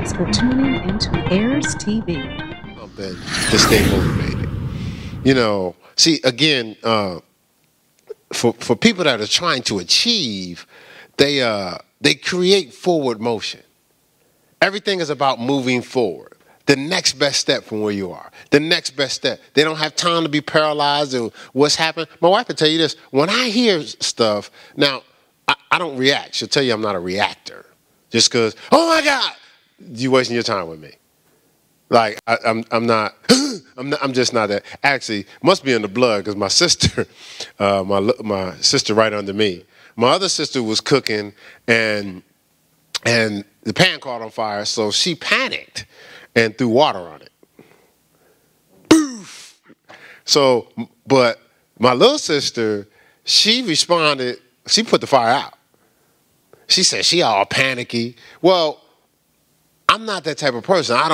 Thanks for tuning into Heirs TV. Something to stay motivated. You know, see, again, for people that are trying to achieve, they create forward motion. Everything is about moving forward. The next best step from where you are. The next best step. They don't have time to be paralyzed or what's happened. My wife will tell you this. When I hear stuff, now, I don't react. She'll tell you I'm not a reactor. Just because, oh my God, you wasting your time with me. Like, I'm not, I'm just not that. Actually, must be in the blood because my sister, my sister right under me, my other sister was cooking and the pan caught on fire, so she panicked and threw water on it. Boof! So, but my little sister, she responded, she put the fire out. She said she all panicky. Well, I'm not that type of person. I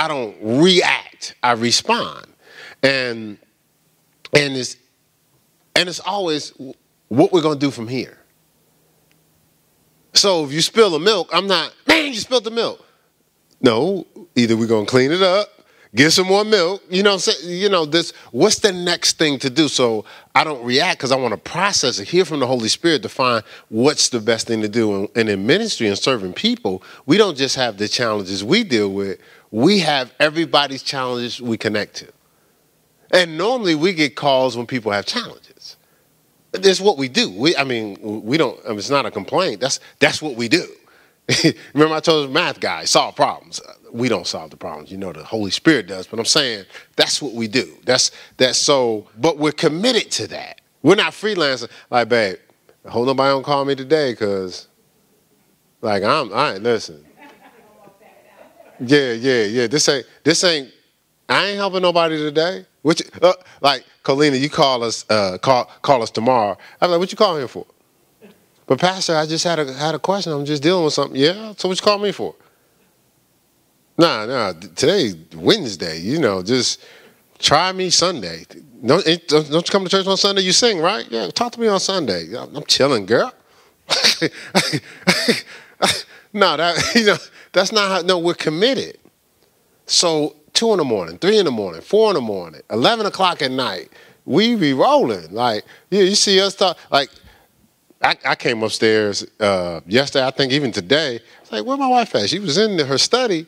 don't react. I respond. And it's always what we're gonna do from here. So if you spill the milk, I'm not, man, you spilled the milk. No, either we're gonna clean it up, get some more milk, what's the next thing to do? So I don't react because I want to process it, hear from the Holy Spirit to find what's the best thing to do. And in ministry and serving people, we don't just have the challenges we deal with, we have everybody's challenges we connect to. And normally we get calls when people have challenges. That's what we do. We don't, it's not a complaint. That's what we do. Remember I told the math guy, solve problems. We don't solve the problems. You know, the Holy Spirit does. But I'm saying that's what we do. That's so, but we're committed to that. We're not freelancing. Like, babe, I hope nobody don't call me today because, like, I ain't listen. Yeah. This ain't, I ain't helping nobody today. Which, like, Colina, you call us tomorrow. I'm like, what you calling here for? But Pastor, I just had a question. I'm just dealing with something. Yeah, so what you call me for? Nah, today's Wednesday. Just try me Sunday. Don't you come to church on Sunday? You sing, right? Yeah, talk to me on Sunday. I'm chilling, girl. No, that's not how. No, we're committed. So 2 in the morning, 3 in the morning, 4 in the morning, 11 o'clock at night, we be rolling. Like, yeah, you see us talk. Like, I came upstairs yesterday, I think even today. It's like, where my wife at? She was in her study.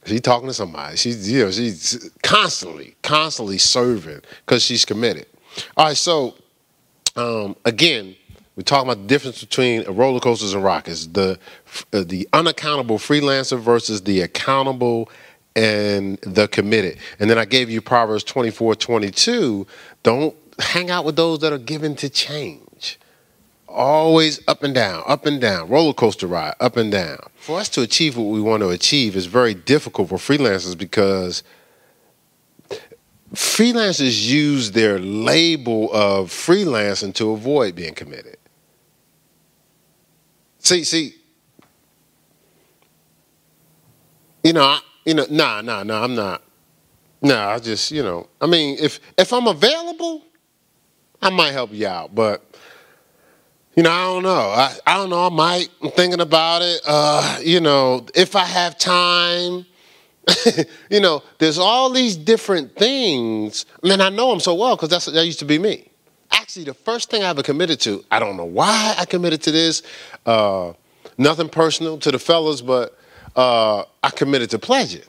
She's talking to somebody. She's constantly serving because she's committed. All right, so again, we're talking about the difference between Rollercoasters and Rockets, the unaccountable freelancer versus the accountable and the committed. And then I gave you Proverbs 24:22. Don't hang out with those that are given to change. Always up and down, roller coaster ride, up and down. For us to achieve what we want to achieve is very difficult for freelancers because freelancers use their label of freelancing to avoid being committed. See, I'm not. No, I just, if I'm available, I might help you out, but I don't know. I don't know. I'm thinking about it. If I have time, there's all these different things. Man, I know them so well because that used to be me. Actually, the first thing I ever committed to, I don't know why I committed to this. Nothing personal to the fellas, but I committed to pledging.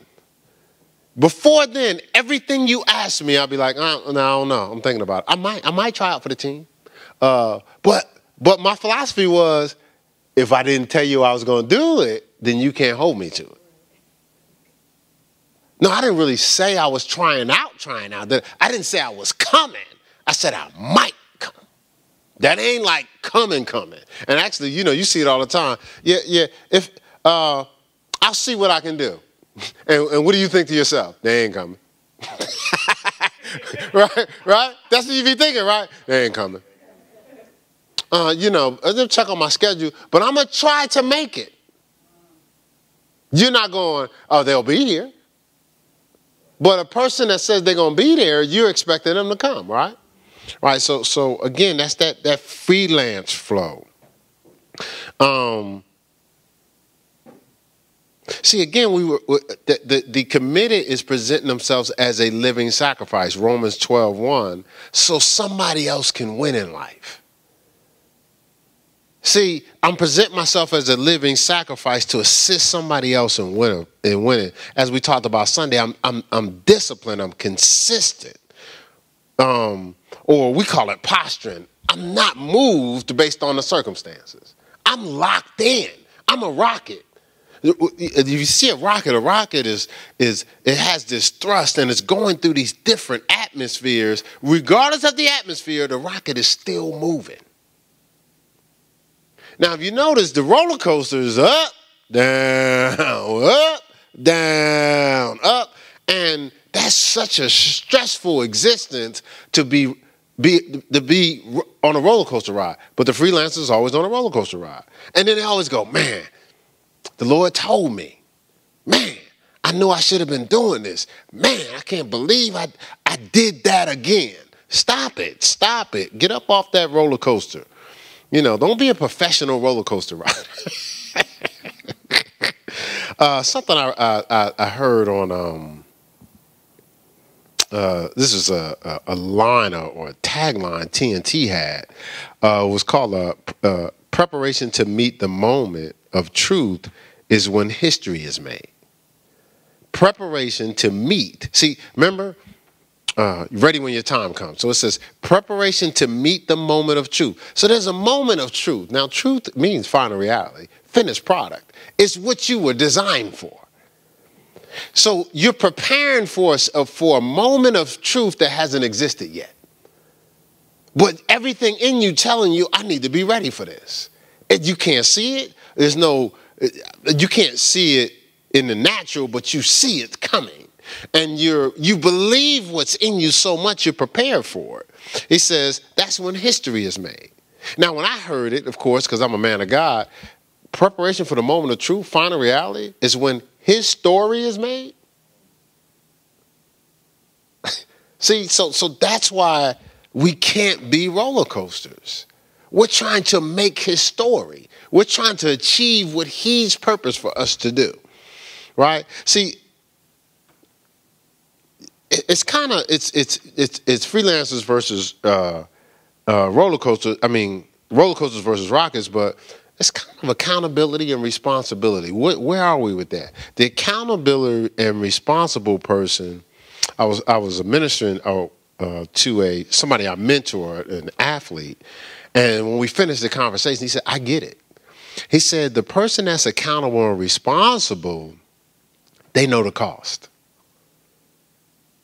Before then, everything you asked me, I'd be like, no, I don't know. I'm thinking about it. I might try out for the team. But my philosophy was, if I didn't tell you I was going to do it, then you can't hold me to it. No, I didn't really say I was trying out. I didn't say I was coming. I said I might come. That ain't like coming. And actually, you see it all the time. Yeah. If I'll see what I can do. And what do you think to yourself? They ain't coming. Right? That's what you be thinking, right? They ain't coming. I'm going to check on my schedule, but I'm going to try to make it. You're not going, oh, they'll be here. But a person that says they're going to be there, you're expecting them to come, right? Right. So again, that's that freelance flow. See, again, the committed is presenting themselves as a living sacrifice, Romans 12:1, so somebody else can win in life. See, I'm presenting myself as a living sacrifice to assist somebody else in winning. As we talked about Sunday, I'm disciplined, I'm consistent, or we call it posturing. I'm not moved based on the circumstances. I'm locked in. I'm a rocket. If you see a rocket is it has this thrust and it's going through these different atmospheres. Regardless of the atmosphere, the rocket is still moving. Now, if you notice, the roller coaster is up, down, up, and that's such a stressful existence to be on a roller coaster ride. But the freelancer is always on a roller coaster ride, and then they always go, man, the Lord told me, man, I knew I should have been doing this. Man, I can't believe I did that again. Stop it. Get up off that roller coaster. Don't be a professional roller coaster rider. Something I heard on, this is a line or a tagline TNT had, was called preparation to meet the moment of truth is when history is made. Preparation to meet. See, remember? Ready when your time comes. So it says preparation to meet the moment of truth. So there's a moment of truth. Now, truth means final reality, finished product. It's what you were designed for. So you're preparing for a moment of truth that hasn't existed yet. But everything in you telling you, I need to be ready for this. You can't see it. You can't see it in the natural, but you see it coming. And you believe what's in you so much you're prepared for it. He says that's when history is made. Now, when I heard it, of course, because I'm a man of God, preparation for the moment of truth, final reality, is when his story is made. See, so that's why we can't be roller coasters. We're trying to make his story. We're trying to achieve what he's purposed for us to do. Right? See, it's freelancers versus roller coasters. I mean, roller coasters versus rockets, but it's kind of accountability and responsibility. Where are we with that? The accountability and responsible person. I was ministering to somebody I mentor, an athlete, and when we finished the conversation, he said, "I get it." He said, "The person that's accountable and responsible, they know the cost.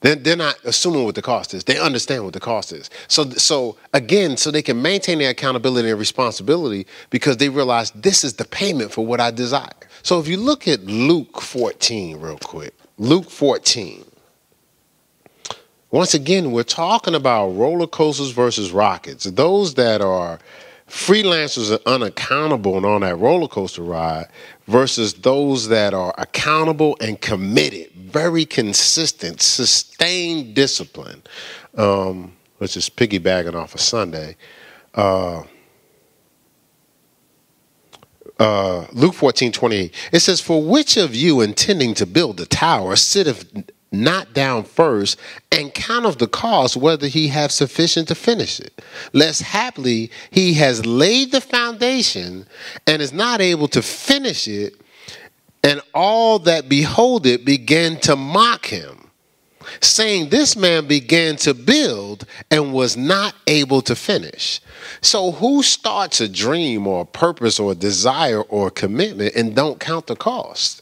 They're not assuming what the cost is. They understand what the cost is. So they can maintain their accountability and responsibility because they realize this is the payment for what I desire." So if you look at Luke 14 real quick, Luke 14. Once again, we're talking about roller coasters versus rockets. Those that are freelancers are unaccountable and on that roller coaster ride versus those that are accountable and committed, very consistent, sustained discipline, which is piggybacking off of Sunday. Luke 14:28. It says, "For which of you intending to build a tower sitteth not down first and counteth the cost whether he have sufficient to finish it, lest haply he has laid the foundation and is not able to finish it, and all that behold it begin to mock him, saying, this man began to build and was not able to finish." So who starts a dream or a purpose or a desire or a commitment and don't count the cost?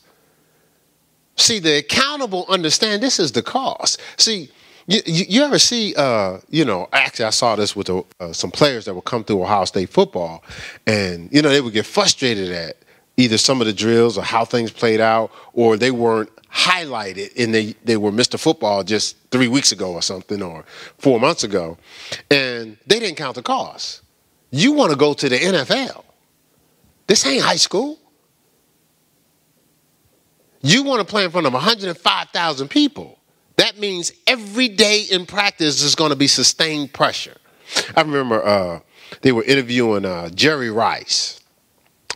See, the accountable understand this is the cost. See, you ever see, actually I saw this with some players that would come through Ohio State football, and, they would get frustrated at either some of the drills or how things played out, or they weren't highlighted and they were Mr. Football just 3 weeks ago or something, or 4 months ago, and they didn't count the cost. You want to go to the NFL. This ain't high school. You want to play in front of 105,000 people. That means every day in practice is going to be sustained pressure. I remember they were interviewing Jerry Rice.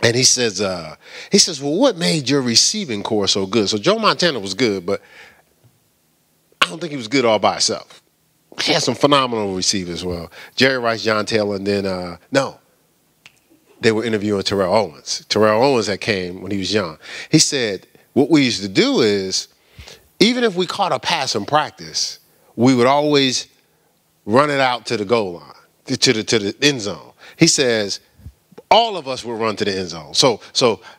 And he says, well, what made your receiving core so good? So Joe Montana was good, but I don't think he was good all by himself. He had some phenomenal receivers as well. Jerry Rice, John Taylor, and then, they were interviewing Terrell Owens. Terrell Owens that came when he was young. He said, what we used to do is, even if we caught a pass in practice, we would always run it out to the goal line, to the end zone. He says, all of us would run to the end zone. So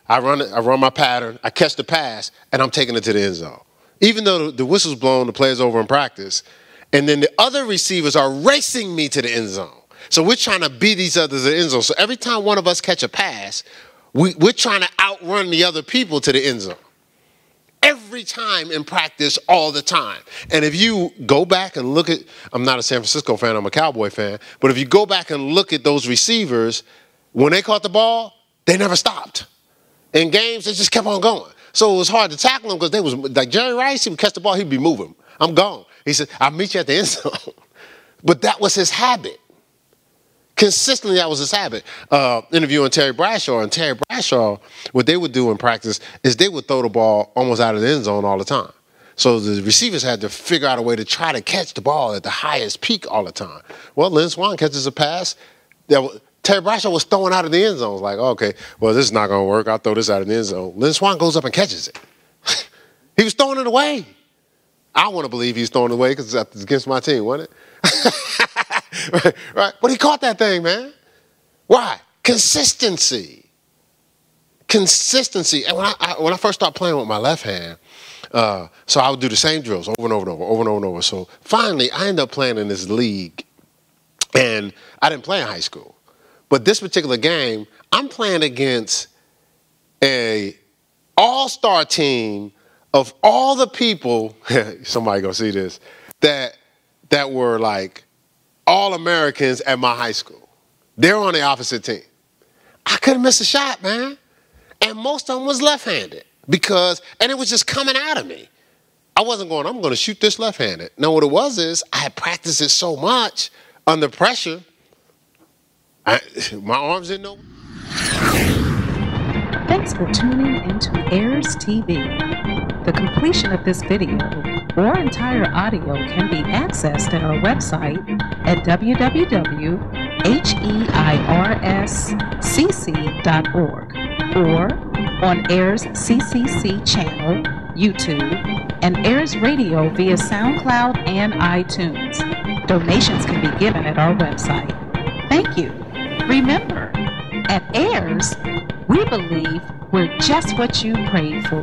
I run my pattern, I catch the pass, and I'm taking it to the end zone. Even though the whistle's blown, the play's over in practice, and then the other receivers are racing me to the end zone. So we're trying to beat each other to the end zone. So every time one of us catch a pass, we're trying to outrun the other people to the end zone. Every time in practice, all the time. And if you go back and look at, I'm not a San Francisco fan, I'm a Cowboy fan, but if you go back and look at those receivers, when they caught the ball, they never stopped. In games, they just kept on going. So it was hard to tackle them because they was, like Jerry Rice, he would catch the ball, he'd be moving. I'm gone. He said, I'll meet you at the end zone. But that was his habit. Consistently, that was his habit. Interviewing Terry Bradshaw, and Terry Bradshaw, what they would do in practice is they would throw the ball almost out of the end zone all the time. So the receivers had to figure out a way to try to catch the ball at the highest peak all the time. Well, Lynn Swann catches a pass. Terry Bradshaw was throwing out of the end zone. Like, okay, well, this is not going to work. I'll throw this out of the end zone. Lynn Swann goes up and catches it. He was throwing it away. I want to believe he's throwing it away because it's against my team, wasn't it? right? But he caught that thing, man. Why? Consistency. Consistency. And when I first started playing with my left hand, so I would do the same drills over and over and over. So finally, I ended up playing in this league, and I didn't play in high school. But this particular game, I'm playing against a all-star team of all the people, somebody gonna see this, that were like all-Americans at my high school. They're on the opposite team. I couldn't miss a shot, man. And most of them was left-handed and it was just coming out of me. I wasn't going, I'm going to shoot this left-handed. No, what it was is I had practiced it so much under pressure, my arms didn't know. Thanks for tuning into Heirs TV. The completion of this video or entire audio can be accessed at our website at www.heirscc.org or on Heirs CCC channel, YouTube, and Heirs Radio via SoundCloud and iTunes. Donations can be given at our website. Thank you. Remember, at Heirs, we believe we're just what you prayed for.